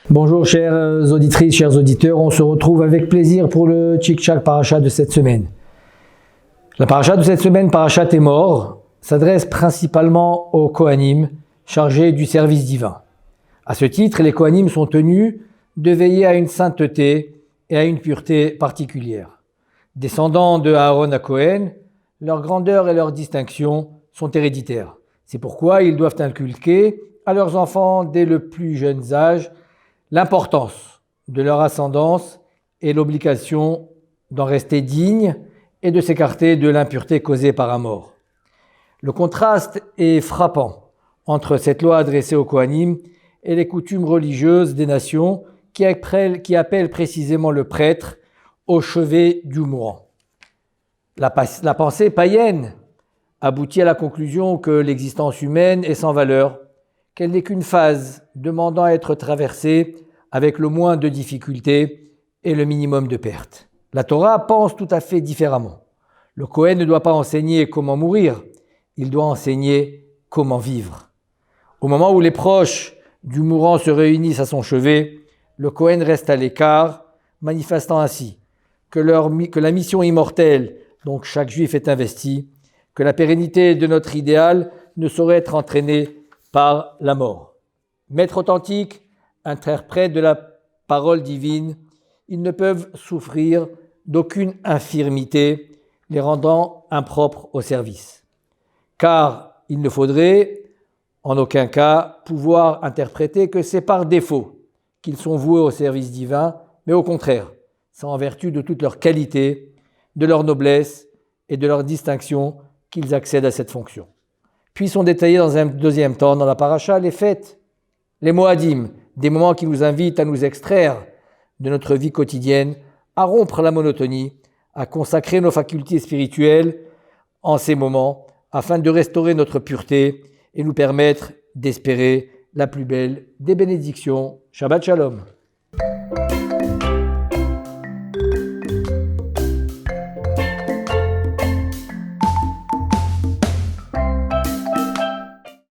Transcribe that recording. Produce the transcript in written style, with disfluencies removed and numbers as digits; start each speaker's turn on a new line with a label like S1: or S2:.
S1: Bonjour chères auditrices, chers auditeurs, on se retrouve avec plaisir pour le Tchik-Tchak Parashat de cette semaine. La Parashat de cette semaine, Parashat Emor, s'adresse principalement aux Kohanim chargés du service divin. À ce titre, les Kohanim sont tenus de veiller à une sainteté et à une pureté particulière. Descendants de Aaron à Cohen, leur grandeur et leur distinction sont héréditaires. C'est pourquoi ils doivent inculquer à leurs enfants dès le plus jeune âge l'importance de leur ascendance et l'obligation d'en rester dignes et de s'écarter de l'impureté causée par un mort. Le contraste est frappant entre cette loi adressée aux Kohanim et les coutumes religieuses des nations qui appellent précisément le prêtre au chevet du mourant. La pensée païenne aboutit à la conclusion que l'existence humaine est sans valeur, qu'elle n'est qu'une phase demandant à être traversée avec le moins de difficultés et le minimum de pertes. La Torah pense tout à fait différemment. Le Kohen ne doit pas enseigner comment mourir, il doit enseigner comment vivre. Au moment où les proches du mourant se réunissent à son chevet, le Kohen reste à l'écart, manifestant ainsi que la mission immortelle dont chaque juif est investi, que la pérennité de notre idéal ne saurait être entraînée par la mort. Maître authentique, interprète de la parole divine, ils ne peuvent souffrir d'aucune infirmité, les rendant impropres au service. Car il ne faudrait en aucun cas pouvoir interpréter que c'est par défaut qu'ils sont voués au service divin, mais au contraire, c'est en vertu de toute leur qualité, de leur noblesse et de leur distinction qu'ils accèdent à cette fonction. Puis sont détaillés dans un deuxième temps dans la paracha les fêtes, les moadim, des moments qui nous invitent à nous extraire de notre vie quotidienne, à rompre la monotonie, à consacrer nos facultés spirituelles en ces moments afin de restaurer notre pureté et nous permettre d'espérer la plus belle des bénédictions. Shabbat Shalom.